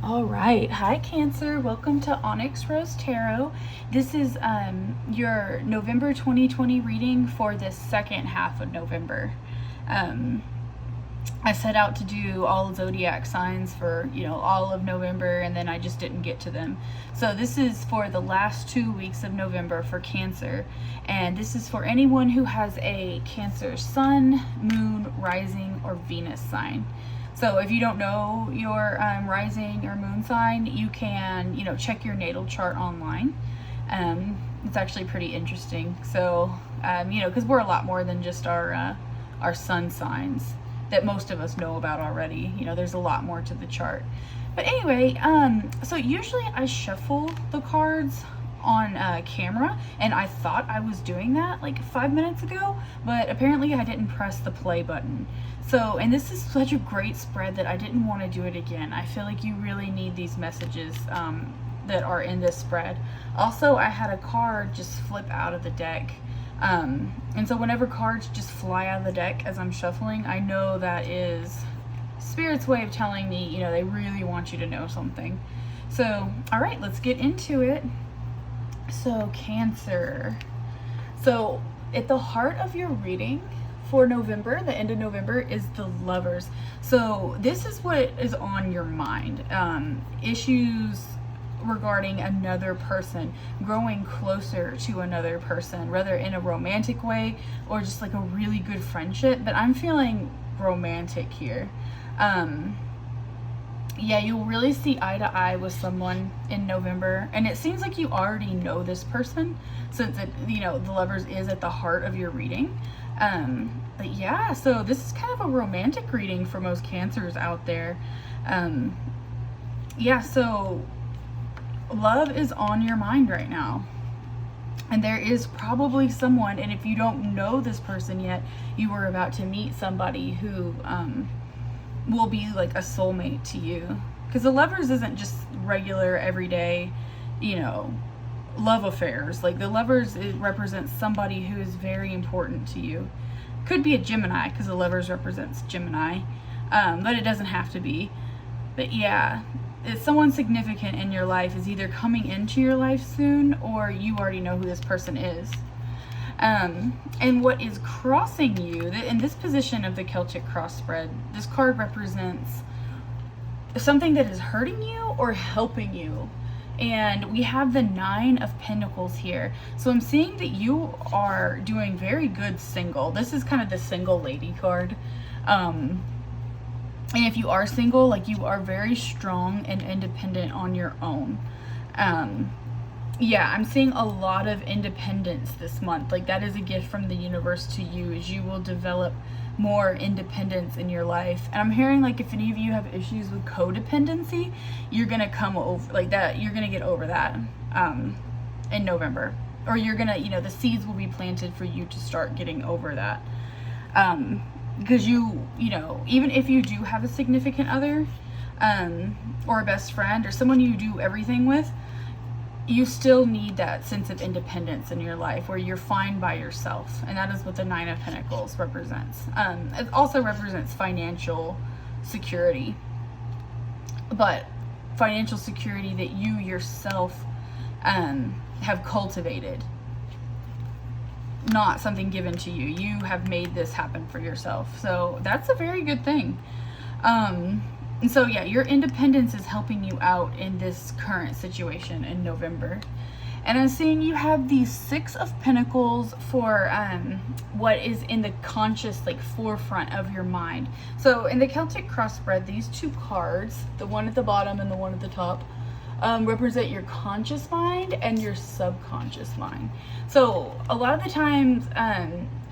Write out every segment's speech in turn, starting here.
All right. Hi, Cancer. Welcome to Onyx Rose Tarot. This is your November 2020 reading for the second half of November. I set out to do all zodiac signs for, all of November, and then I just didn't get to them. So this is for the last 2 weeks of November for Cancer. And this is for anyone who has a Cancer sun, moon, rising, or Venus sign. So if you don't know your rising or moon sign, you can, check your natal chart online. It's actually pretty interesting. So, because we're a lot more than just our sun signs that most of us know about already. There's a lot more to the chart. But anyway, so usually I shuffle the cards on camera, and I thought I was doing that like 5 minutes ago, but apparently I didn't press the play button. So, and this is such a great spread that I didn't want to do it again. I feel like you really need these messages that are in this spread. Also, I had a card just flip out of the deck. And so whenever cards just fly out of the deck as I'm shuffling, I know that is Spirit's way of telling me, they really want you to know something. So, all right, let's get into it. So, Cancer. So, at the heart of your reading for November, the end of November, is the Lovers. So, this is what is on your mind. Issues regarding another person, growing closer to another person, whether in a romantic way or just like a really good friendship. But I'm feeling romantic here. Yeah, you'll really see eye to eye with someone in November, and it seems like you already know this person since the Lovers is at the heart of your reading. But yeah, so this is kind of a romantic reading for most Cancers out there. Yeah, so love is on your mind right now, and there is probably someone, and if you don't know this person yet, you are about to meet somebody who will be like a soulmate to you, because the Lovers isn't just regular everyday love affairs. Like the Lovers, it represents somebody who is very important to you. Could be a Gemini, because the Lovers represents Gemini, but it doesn't have to be. But yeah, it's someone significant in your life is either coming into your life soon, or you already know who this person is. And what is crossing you, in this position of the Celtic cross spread, this card represents something that is hurting you or helping you. And we have the Nine of Pentacles here. So I'm seeing that you are doing very good single. This is kind of the single lady card. And if you are single, like, you are very strong and independent on your own. Yeah, I'm seeing a lot of independence this month. Like, that is a gift from the universe to you, as you will develop more independence in your life. And I'm hearing, like, if any of you have issues with codependency, you're gonna come over, like, that, you're gonna get over that in November. Or you're gonna, the seeds will be planted for you to start getting over that. Because even if you do have a significant other, or a best friend, or someone you do everything with, you still need that sense of independence in your life where you're fine by yourself. And that is what the Nine of Pentacles represents. It also represents financial security, but financial security that you yourself have cultivated, not something given to you. You have made this happen for yourself. So that's a very good thing. And so yeah, your independence is helping you out in this current situation in November. And I'm seeing you have the Six of Pentacles for what is in the conscious, like, forefront of your mind. So in the Celtic cross spread, these two cards, the one at the bottom and the one at the top, represent your conscious mind and your subconscious mind. So a lot of the times,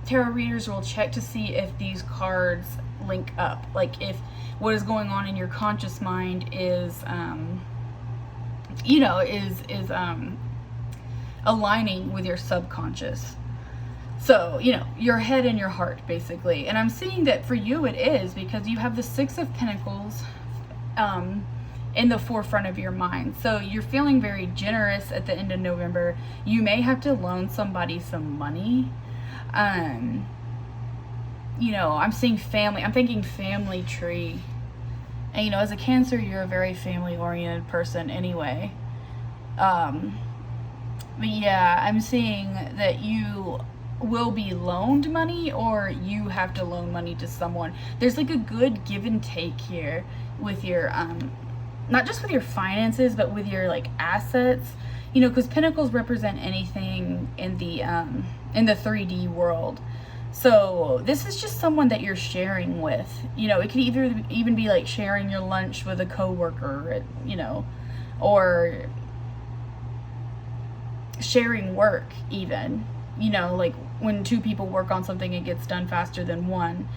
tarot readers will check to see if these cards link up. Like, if what is going on in your conscious mind is aligning with your subconscious. So, your head and your heart, basically. And I'm seeing that for you it is, because you have the Six of Pentacles in the forefront of your mind. So you're feeling very generous at the end of November. You may have to loan somebody some money. I'm seeing family. I'm thinking family tree. And you know, as a Cancer, you're a very family oriented person anyway. But yeah, I'm seeing that you will be loaned money, or you have to loan money to someone. There's like a good give and take here with your not just with your finances, but with your like assets. You know, because Pentacles represent anything in the 3D world. So this is just someone that you're sharing with. You know, it could either even be like sharing your lunch with a coworker, you know, or sharing work even. You know, like when two people work on something, it gets done faster than one.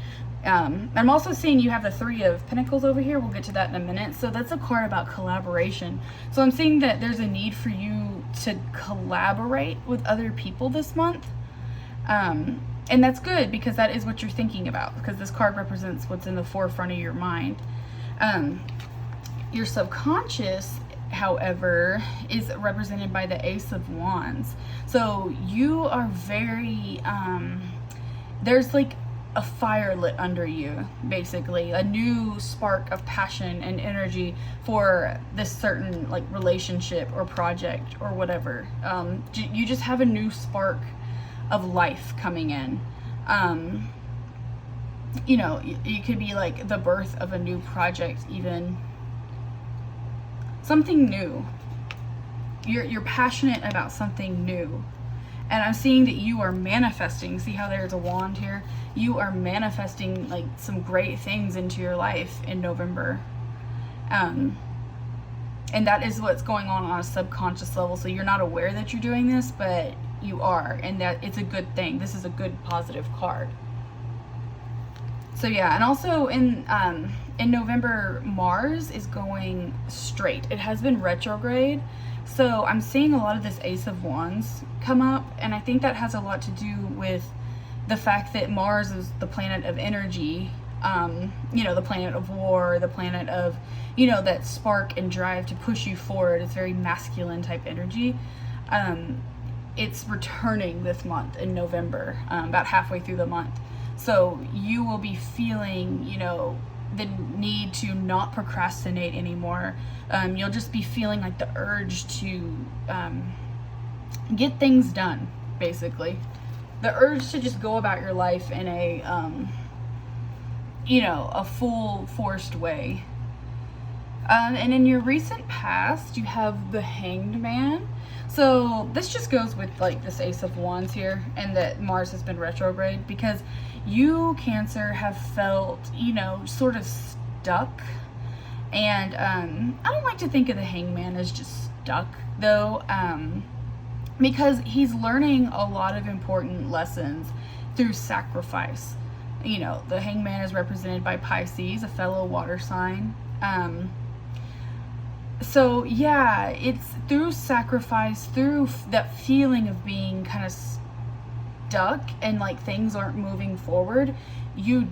I'm also seeing you have the Three of Pentacles over here. We'll get to that in a minute. So that's a card about collaboration. So I'm seeing that there's a need for you to collaborate with other people this month. And that's good, because that is what you're thinking about, because this card represents what's in the forefront of your mind. Your subconscious, however, is represented by the Ace of Wands. So you are very, there's like a fire lit under you, basically, a new spark of passion and energy for this certain like relationship or project or whatever. You just have a new spark of life coming in. You know, it could be like the birth of a new project, even something new. You're passionate about something new. And I'm seeing that you are manifesting. See how there's a wand here? You are manifesting like some great things into your life in November. And that is what's going on a subconscious level. So you're not aware that you're doing this, but you are, and that it's a good thing. This is a good positive card. So yeah, and also in November, Mars is going straight. It has been retrograde. So I'm seeing a lot of this Ace of Wands come up, and I think that has a lot to do with the fact that Mars is the planet of energy, you know, the planet of war, the planet of, you know, that spark and drive to push you forward. It's very masculine type energy. It's returning this month in November, about halfway through the month. So you will be feeling, you know, the need to not procrastinate anymore. You'll just be feeling like the urge to get things done, basically. The urge to just go about your life in a, you know, a full forced way. And in your recent past, you have the Hanged Man. So this just goes with like this Ace of Wands here, and that Mars has been retrograde, because you, Cancer, have felt, you know, sort of stuck. And I don't like to think of the Hangman as just stuck, though, because he's learning a lot of important lessons through sacrifice. You know, the Hangman is represented by Pisces, a fellow water sign. So yeah, it's through sacrifice, through that feeling of being kind of stuck and like things aren't moving forward, you're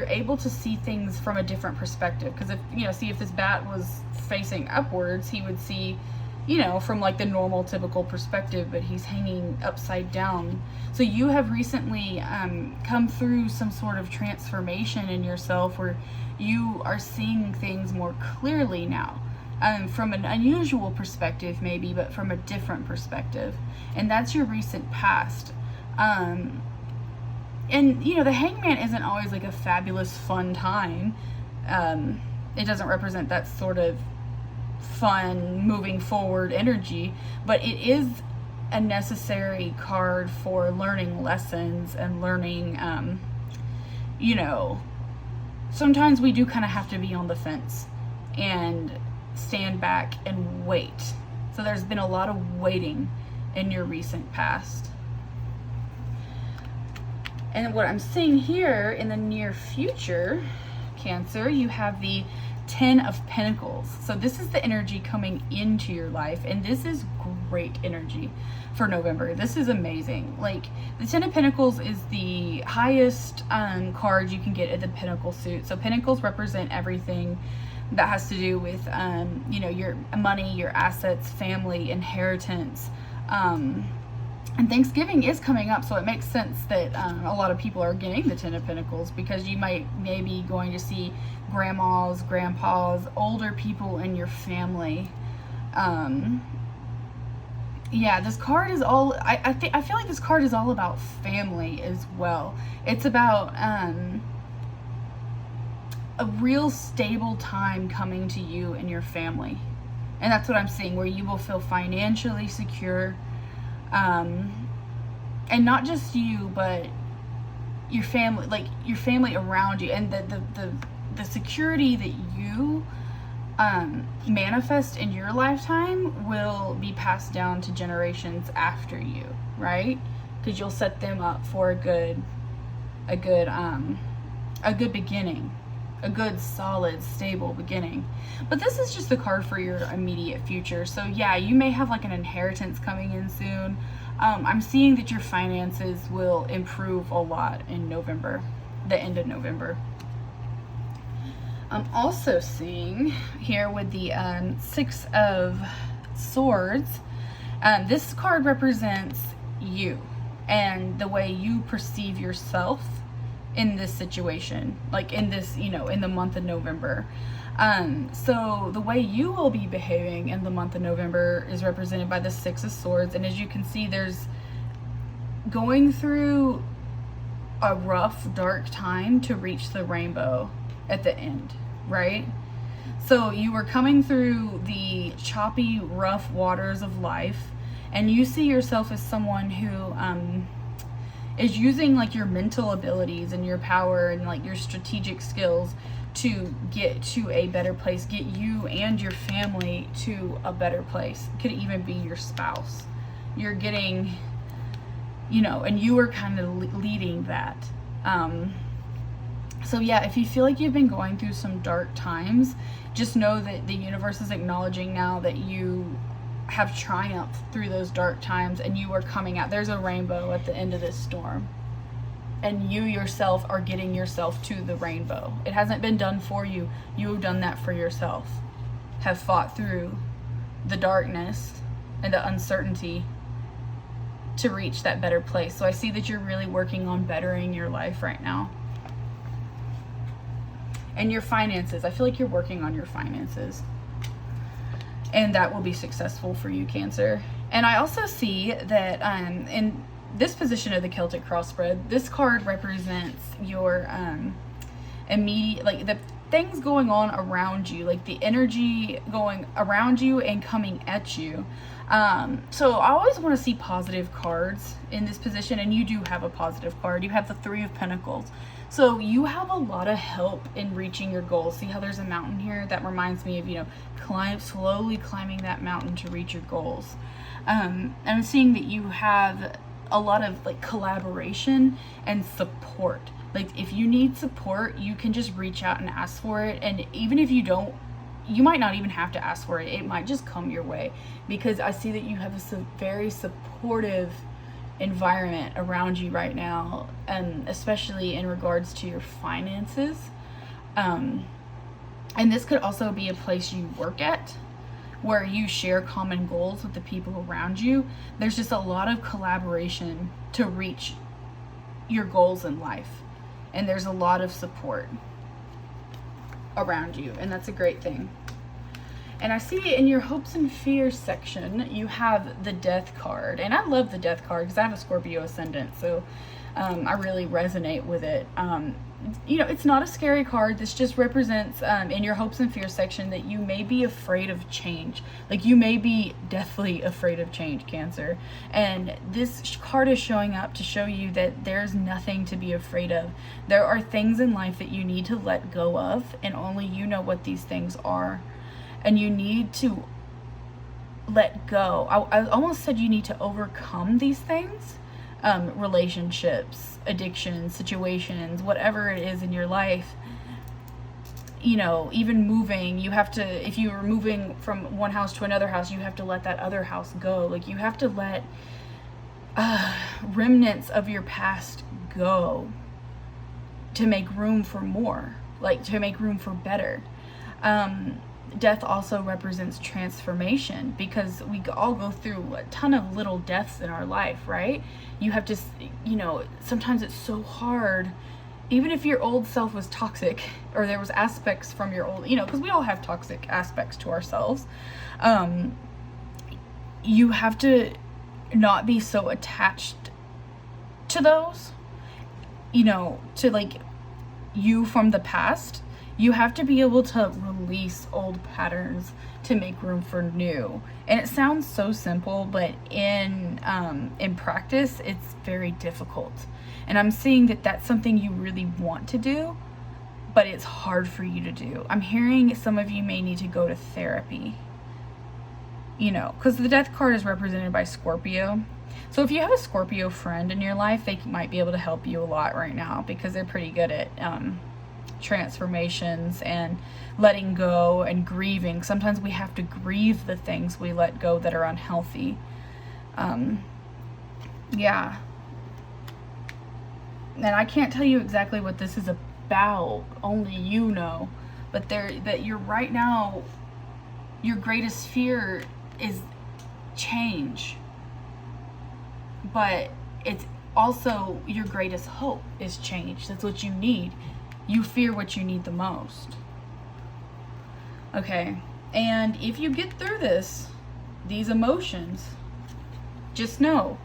able to see things from a different perspective. Because if, you know, see if this bat was facing upwards, he would see, you know, from like the normal typical perspective, but he's hanging upside down. So you have recently come through some sort of transformation in yourself, where you are seeing things more clearly now. From an unusual perspective maybe, but from a different perspective. And that's your recent past. And, you know, the Hangman isn't always like a fabulous fun time. It doesn't represent that sort of fun, moving forward energy, but it is a necessary card for learning lessons and learning, you know, sometimes we do kind of have to be on the fence and stand back and wait. So there's been a lot of waiting in your recent past. And what I'm seeing here in the near future, Cancer, you have the Ten of Pentacles. So this is the energy coming into your life, and this is great energy for November. This is amazing. Like, the Ten of Pentacles is the highest card you can get at the Pentacle suit. So Pentacles represent everything that has to do with, you know, your money, your assets, family, inheritance, And Thanksgiving is coming up, so it makes sense that a lot of people are getting the Ten of Pentacles, because you might maybe going to see grandmas, grandpas, older people in your family. Yeah, this card is all, I feel like this card is all about family as well. It's about a real stable time coming to you and your family. And that's what I'm seeing, where you will feel financially secure. And not just you, but your family, like your family around you, and the security that you manifest in your lifetime will be passed down to generations after you, right? Because you'll set them up for a good beginning, a good, solid, stable beginning. But this is just the card for your immediate future. So yeah, you may have like an inheritance coming in soon. I'm seeing that your finances will improve a lot in November, the end of November. I'm also seeing here with the Six of Swords, this card represents you and the way you perceive yourself in this situation, like in this, in the month of November. So the way you will be behaving in the month of November is represented by the Six of Swords. And as you can see, there's going through a rough, dark time to reach the rainbow at the end, right? So you were coming through the choppy, rough waters of life, and you see yourself as someone who is using like your mental abilities and your power and like your strategic skills to get to a better place, get you and your family to a better place. It could even be your spouse. You're getting, and you are kind of leading that. So yeah, if you feel like you've been going through some dark times, just know that the universe is acknowledging now that you have triumphed through those dark times and you are coming out. There's a rainbow at the end of this storm. And you yourself are getting yourself to the rainbow. It hasn't been done for you. You have done that for yourself. Have fought through the darkness and the uncertainty to reach that better place. So I see that you're really working on bettering your life right now. And your finances. I feel like you're working on your finances. And that will be successful for you, Cancer. And I also see that in this position of the Celtic cross spread, this card represents your immediate, like the things going on around you, like the energy going around you and coming at you. So I always want to see positive cards in this position, and you do have a positive card. You have the Three of Pentacles. So you have a lot of help in reaching your goals. See how there's a mountain here? That reminds me of, slowly climbing that mountain to reach your goals. I'm seeing that you have a lot of like collaboration and support. Like if you need support, you can just reach out and ask for it. And even if you don't, you might not even have to ask for it. It might just come your way, because I see that you have a very supportive environment around you right now, and especially in regards to your finances. And this could also be a place you work at, where you share common goals with the people around you. There's just a lot of collaboration to reach your goals in life, and there's a lot of support around you, and that's a great thing. And I see in your hopes and fears section, you have the Death card. And I love the Death card because I have a Scorpio ascendant, so I really resonate with it. It's not a scary card. This just represents in your hopes and fears section that you may be afraid of change. Like you may be deathly afraid of change, Cancer. And this card is showing up to show you that there's nothing to be afraid of. There are things in life that you need to let go of, and only you know what these things are. And you need to let go. I almost said you need to overcome these things. Relationships, addictions, situations, whatever it is in your life. Even moving, you have to, if you are moving from one house to another house, you have to let that other house go. Like you have to let remnants of your past go to make room for more, like to make room for better. Death also represents transformation, because we all go through a ton of little deaths in our life, right? You have to, sometimes it's so hard, even if your old self was toxic, or there was aspects from your old, because we all have toxic aspects to ourselves. You have to not be so attached to those, to like you from the past. You have to be able to release old patterns to make room for new. And it sounds so simple, but in practice, it's very difficult. And I'm seeing that that's something you really want to do, but it's hard for you to do. I'm hearing some of you may need to go to therapy, because the death card is represented by Scorpio. So if you have a Scorpio friend in your life, they might be able to help you a lot right now, because they're pretty good at transformations and letting go and grieving. Sometimes we have to grieve the things we let go that are unhealthy. Yeah. And I can't tell you exactly what this is about, only you know. But that you're right now, your greatest fear is change. But it's also your greatest hope is change. That's what you need. You fear what you need the most. Okay. And if you get through these emotions, just know,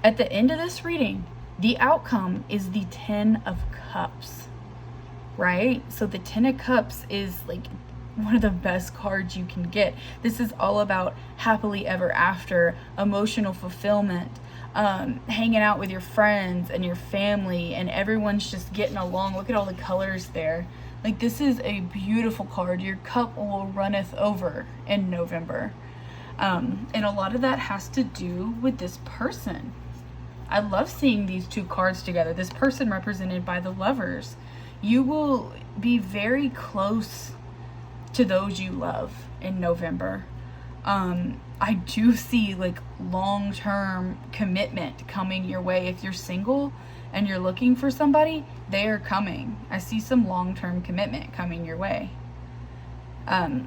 at the end of this reading, the outcome is the 10 of Cups, right? So the 10 of Cups is like one of the best cards you can get. This is all about happily ever after, emotional fulfillment, hanging out with your friends and your family, and everyone's just getting along. Look at all the colors there. Like, this is a beautiful card. Your cup will runneth over in November. And a lot of that has to do with this person. I love seeing these two cards together. This person represented by the Lovers. You will be very close to those you love in November. I do see like long-term commitment coming your way. If you're single and you're looking for somebody, they are coming. I see some long-term commitment coming your way.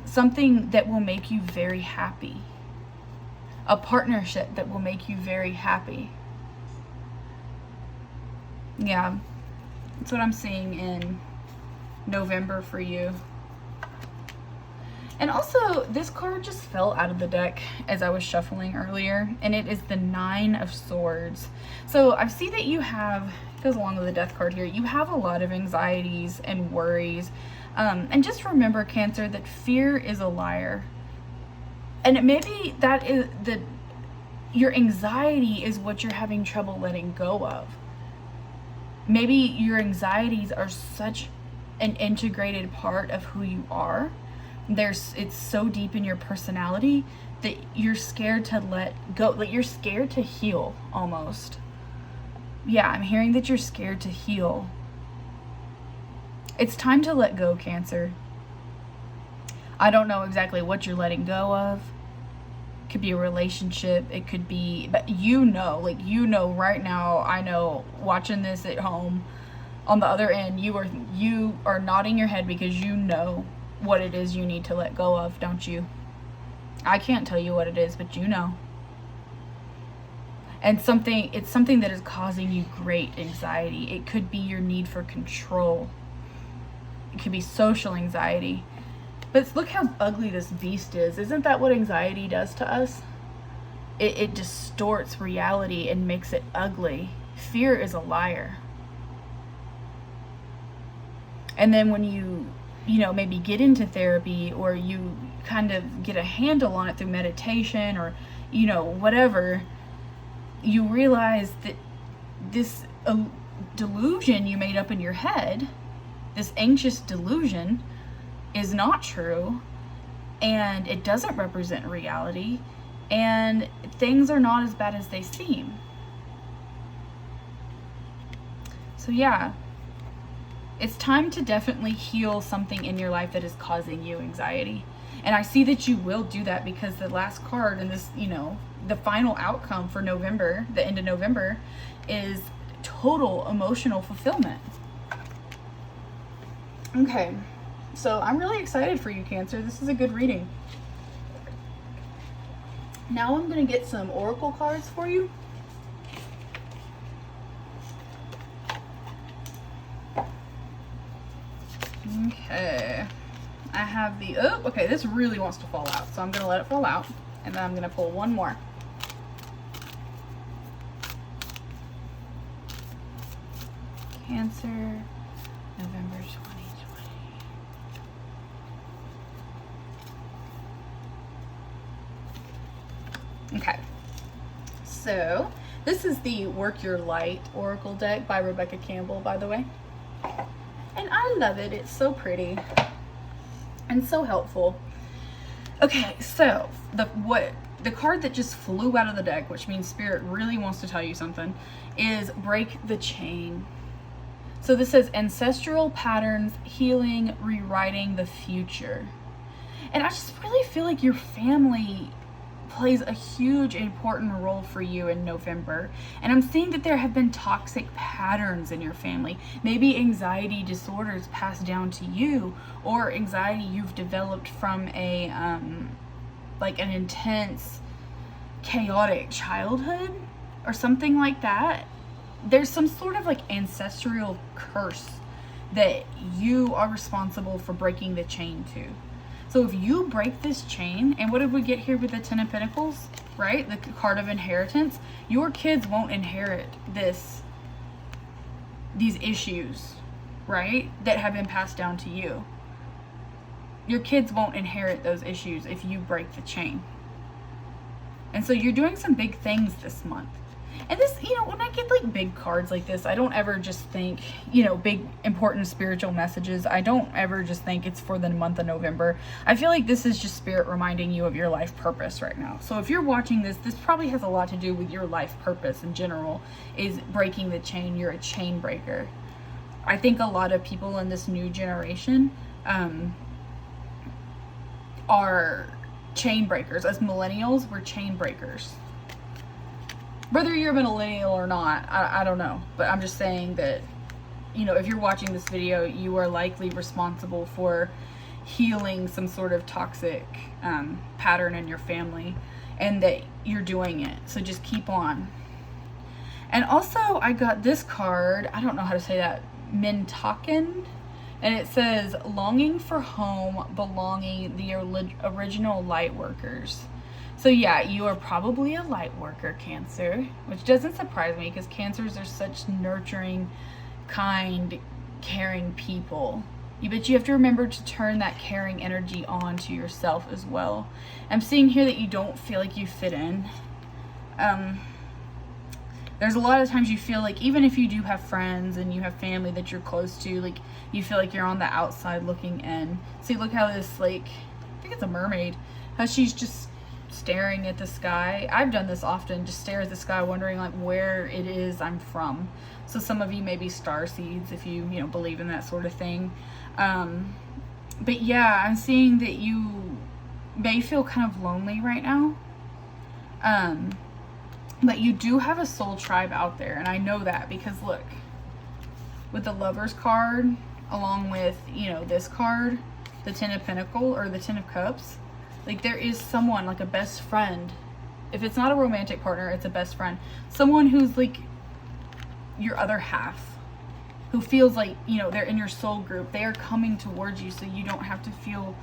Something that will make you very happy. A partnership that will make you very happy. Yeah, that's what I'm seeing in November for you. And also, this card just fell out of the deck as I was shuffling earlier, and it is the 9 of Swords. So I see that you have, it goes along with the death card here, you have a lot of anxieties and worries. And just remember, Cancer, that fear is a liar. And maybe that is your anxiety is what you're having trouble letting go of. Maybe your anxieties are such an integrated part of who you are. It's so deep in your personality that you're scared to let go. Like, you're scared to heal almost. Yeah, I'm hearing that you're scared to heal. It's time to let go, Cancer. I don't know exactly what you're letting go of. It could be a relationship. It could be, but right now, I know, watching this at home, on the other end, you are nodding your head because you know what it is you need to let go of, don't you? I can't tell you what it is, but you know. And it's something that is causing you great anxiety. It could be your need for control. It could be social anxiety. But look how ugly this beast is. Isn't that what anxiety does to us? It distorts reality and makes it ugly. Fear is a liar. And then when you maybe get into therapy, or you kind of get a handle on it through meditation, or, whatever, you realize that this delusion you made up in your head, this anxious delusion, is not true, and it doesn't represent reality, and things are not as bad as they seem. So yeah, it's time to definitely heal something in your life that is causing you anxiety. And I see that you will do that, because the last card in this, the final outcome for November, the end of November, is total emotional fulfillment. Okay, So I'm really excited for you, Cancer. This is a good reading. Now I'm going to get some oracle cards for you. Okay. I have the, oh, okay, this really wants to fall out. So I'm going to let it fall out. And then I'm going to pull one more. Cancer, November 2020. Okay. So this is the Work Your Light Oracle deck by Rebecca Campbell, by the way. And I love it. It's so pretty and so helpful. Okay, so the card that just flew out of the deck, which means Spirit really wants to tell you something, is Break the Chain. So this says ancestral patterns, healing, rewriting the future. And I just really feel like your family plays a huge important role for you in November. And I'm seeing that there have been toxic patterns in your family. Maybe anxiety disorders passed down to you, or anxiety you've developed from a like an intense, chaotic childhood or something like that. There's some sort of like ancestral curse that you are responsible for breaking the chain to. So if you break this chain, and what did we get here with the Ten of Pentacles, right? The card of inheritance. Your kids won't inherit these issues, right? That have been passed down to you. Your kids won't inherit those issues if you break the chain. And so you're doing some big things this month. And this, you know, when I get like big cards like this, I don't ever just think, you know, big important spiritual messages. I don't ever just think it's for the month of November. I feel like this is just Spirit reminding you of your life purpose right now. So if you're watching this, this probably has a lot to do with your life purpose in general, is breaking the chain. You're a chain breaker. I think a lot of people in this new generation are chain breakers. As millennials, we're chain breakers. Whether you're a millennial or not, I don't know. But I'm just saying that, you know, if you're watching this video, you are likely responsible for healing some sort of toxic pattern in your family, and that you're doing it. So just keep on. And also, I got this card. I don't know how to say that. Mintaken. And it says, longing for home, belonging, the original light workers. So yeah, you are probably a light worker, Cancer, which doesn't surprise me because Cancers are such nurturing, kind, caring people. But you have to remember to turn that caring energy on to yourself as well. I'm seeing here that you don't feel like you fit in. There's a lot of times you feel like even if you do have friends and you have family that you're close to, like you feel like you're on the outside looking in. See, look how this, like, I think it's a mermaid, how she's just staring at the sky. I've done this often, just stare at the sky wondering like where it is I'm from. So some of you may be star seeds if you know, believe in that sort of thing. But yeah, I'm seeing that you may feel kind of lonely right now. But you do have a soul tribe out there, and I know that because look, with the Lovers card along with, you know, this card, the Ten of Pentacles or the Ten of Cups, like there is someone, like a best friend. If it's not a romantic partner, it's a best friend. Someone who's like your other half, who feels like, you know, they're in your soul group. They are coming towards you so you don't have to feel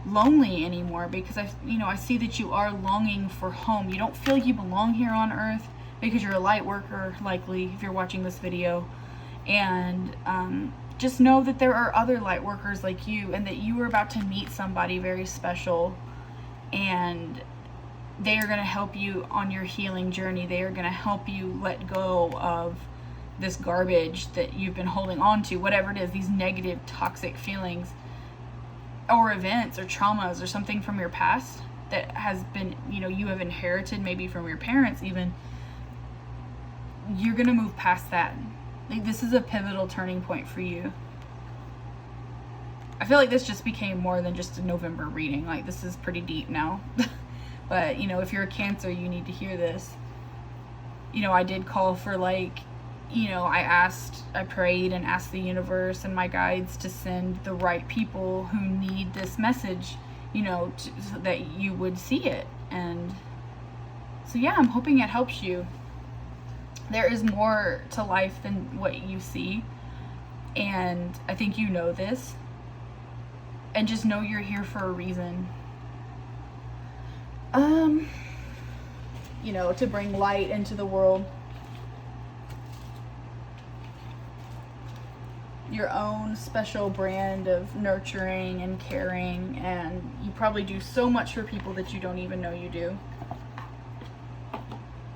lonely anymore, because I see that you are longing for home. You don't feel like you belong here on earth because you're a light worker, likely, if you're watching this video. And just know that there are other light workers like you, and that you are about to meet somebody very special, and they are going to help you on your healing journey. They are going to help you let go of this garbage that you've been holding on to, whatever it is, these negative, toxic feelings or events or traumas or something from your past that has been, you know, you have inherited maybe from your parents even. You're going to move past that. Like, this is a pivotal turning point for you. I feel like this just became more than just a November reading. Like, this is pretty deep now. But, you know, if you're a Cancer, you need to hear this. You know, I did call for, like, I prayed and asked the universe and my guides to send the right people who need this message, so that you would see it. And so, yeah, I'm hoping it helps you. There is more to life than what you see. And I think you know this. And just know you're here for a reason. To bring light into the world. Your own special brand of nurturing and caring, and you probably do so much for people that you don't even know you do.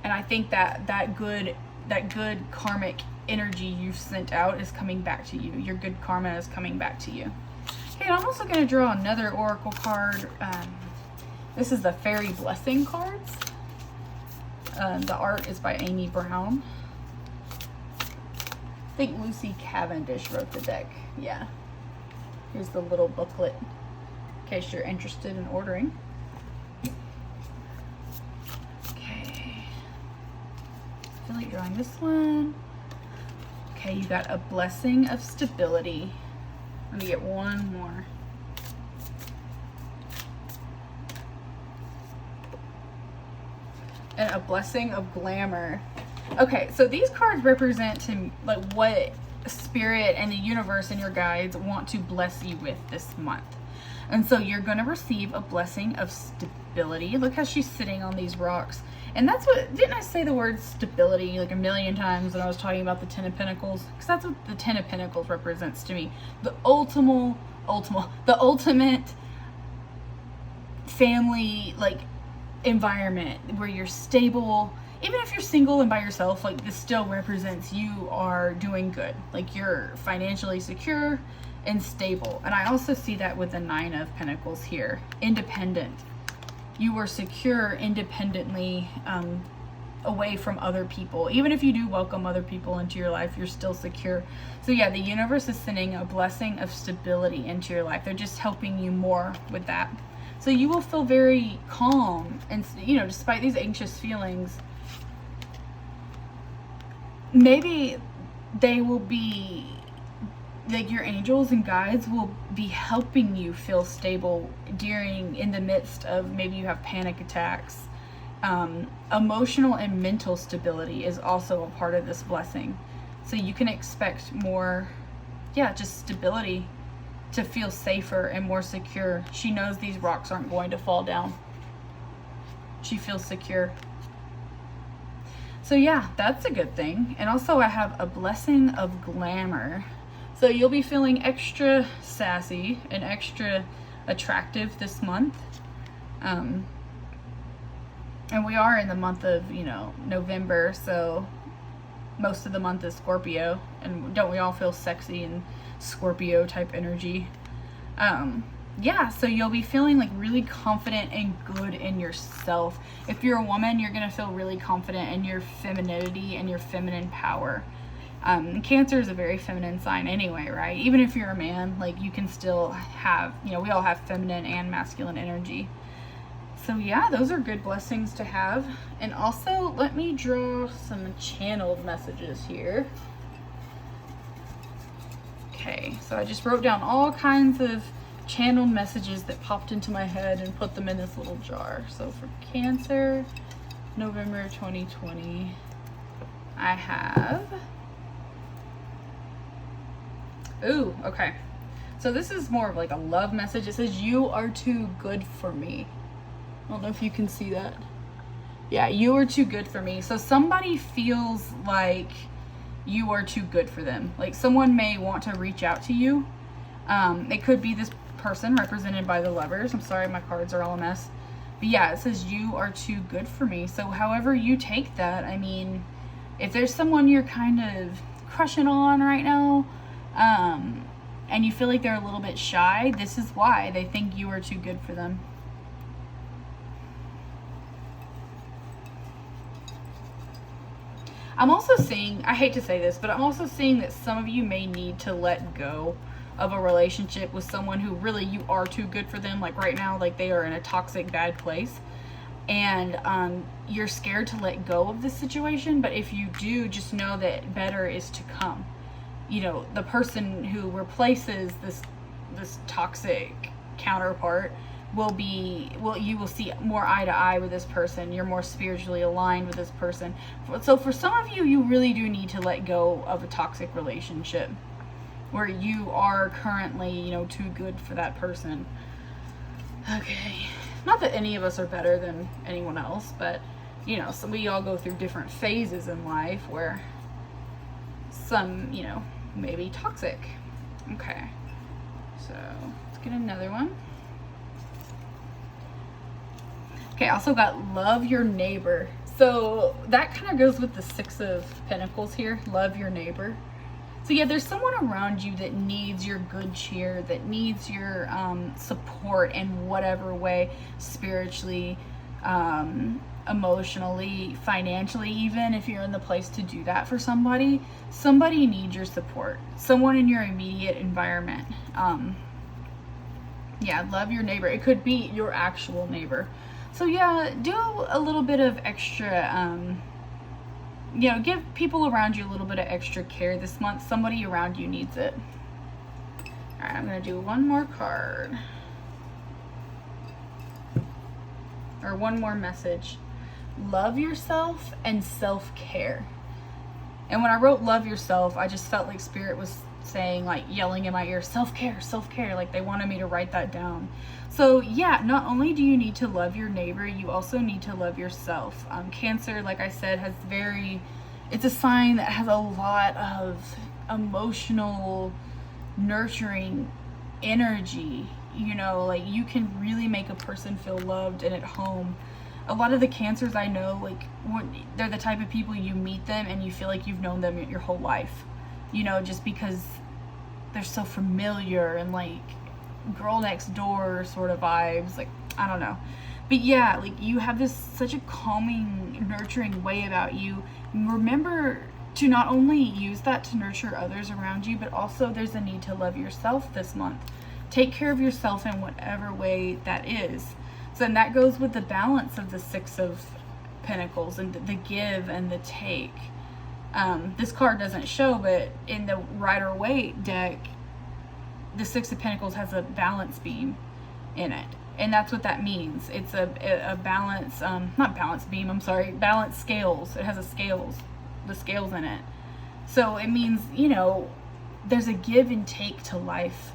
And I think that good karmic energy you've sent out is coming back to you. Your good karma is coming back to you. Okay, I'm also going to draw another oracle card. This is the Fairy Blessing cards. The art is by Amy Brown. I think Lucy Cavendish wrote the deck. Yeah. Here's the little booklet in case you're interested in ordering. Okay. I feel like drawing this one. Okay, you got a blessing of stability. Let me get one more. And a blessing of glamour. Okay, so these cards represent to like what spirit and the universe and your guides want to bless you with this month. And so you're going to receive a blessing of stability. Look how she's sitting on these rocks. And that's what, didn't I say the word stability like a million times when I was talking about the Ten of Pentacles? Because that's what the Ten of Pentacles represents to me. The ultimate family, like, environment where you're stable. Even if you're single and by yourself, like, this still represents you are doing good. Like, you're financially secure and stable. And I also see that with the Nine of Pentacles here. Independent. You are secure independently, away from other people. Even if you do welcome other people into your life, you're still secure. So yeah, the universe is sending a blessing of stability into your life. They're just helping you more with that. So you will feel very calm and, despite these anxious feelings. Maybe they will be, like, your angels and guides will be helping you feel stable in the midst of maybe you have panic attacks. Emotional and mental stability is also a part of this blessing. So you can expect more, just stability, to feel safer and more secure. She knows these rocks aren't going to fall down. She feels secure. So yeah, that's a good thing. And also I have a blessing of glamour. So you'll be feeling extra sassy and extra attractive this month. And we are in the month of, November, so most of the month is Scorpio. And don't we all feel sexy and Scorpio type energy? So you'll be feeling like really confident and good in yourself. If you're a woman, you're gonna feel really confident in your femininity and your feminine power. Cancer is a very feminine sign anyway, right? Even if you're a man, like, you can still have, we all have feminine and masculine energy. So yeah, those are good blessings to have. And also, let me draw some channeled messages here. Okay, so I just wrote down all kinds of channeled messages that popped into my head and put them in this little jar. So for Cancer, November 2020, I have... Ooh, okay. So this is more of like a love message. It says, you are too good for me. I don't know if you can see that. Yeah, you are too good for me. So somebody feels like you are too good for them. Like, someone may want to reach out to you. It could be this person represented by the Lovers. I'm sorry, my cards are all a mess. But yeah, it says you are too good for me. So however you take that, I mean, if there's someone you're kind of crushing on right now, and you feel like they're a little bit shy, this is why. They think you are too good for them. I'm also seeing, I hate to say this, but I'm also seeing that some of you may need to let go of a relationship with someone who really you are too good for them. Like right now, like they are in a toxic, bad place. and you're scared to let go of the situation. But if you do, just know that better is to come. You know, the person who replaces this toxic counterpart you will see more eye to eye with this person. You're more spiritually aligned with this person. So for some of you, you really do need to let go of a toxic relationship where you are currently, you know, too good for that person. Okay. Not that any of us are better than anyone else, but, you know, so we all go through different phases in life where some, you know, may be toxic. Okay. So let's get another one. Okay, I also got love your neighbor. So that kind of goes with the Six of Pentacles here, love your neighbor. So yeah, there's someone around you that needs your good cheer, that needs your support in whatever way, spiritually, emotionally, financially, even if you're in the place to do that for somebody. Somebody needs your support. Someone in your immediate environment. Yeah, love your neighbor. It could be your actual neighbor. So yeah, do a little bit of extra, you know, give people around you a little bit of extra care this month. Somebody around you needs it. All right, I'm going to do one more card. Or one more message. Love yourself and self-care. And when I wrote love yourself, I just felt like Spirit was saying, like, yelling in my ear, self-care, self-care. Like they wanted me to write that down. So yeah, not only do you need to love your neighbor, you also need to love yourself. Cancer, like I said, it's a sign that has a lot of emotional, nurturing energy. You know, like you can really make a person feel loved and at home. A lot of the Cancers I know, like they're the type of people you meet them and you feel like you've known them your whole life. You know, just because they're so familiar and like girl next door sort of vibes. Like, I don't know. But yeah, like you have such a calming, nurturing way about you. Remember to not only use that to nurture others around you, but also there's a need to love yourself this month. Take care of yourself in whatever way that is. So and that goes with the balance of the Six of Pentacles and the give and the take. This card doesn't show, but in the Rider-Waite deck, the Six of Pentacles has a balance beam in it. And that's what that means. It's a balance, not balance beam, I'm sorry, balance scales. It has the scales in it. So it means, you know, there's a give and take to life.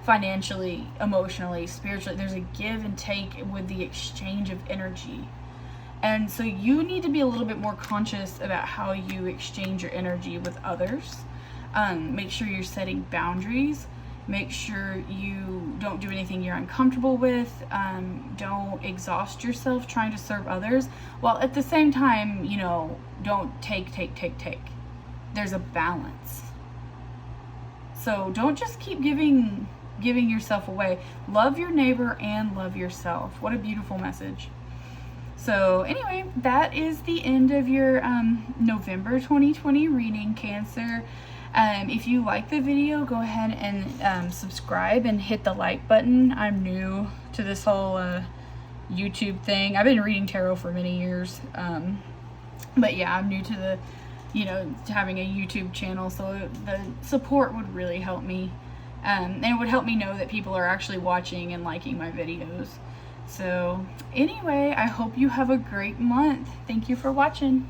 Financially, emotionally, spiritually, there's a give and take with the exchange of energy. And so you need to be a little bit more conscious about how you exchange your energy with others. Make sure you're setting boundaries. Make sure you don't do anything you're uncomfortable with. Don't exhaust yourself trying to serve others. While at the same time, you know, don't take. There's a balance. So don't just keep giving yourself away. Love your neighbor and love yourself. What a beautiful message. So anyway, that is the end of your November 2020 reading, Cancer. If you like the video, go ahead and subscribe and hit the like button. I'm new to this whole YouTube thing. I've been reading tarot for many years. But yeah, I'm new to to having a YouTube channel. So the support would really help me. And it would help me know that people are actually watching and liking my videos. So anyway, I hope you have a great month. Thank you for watching.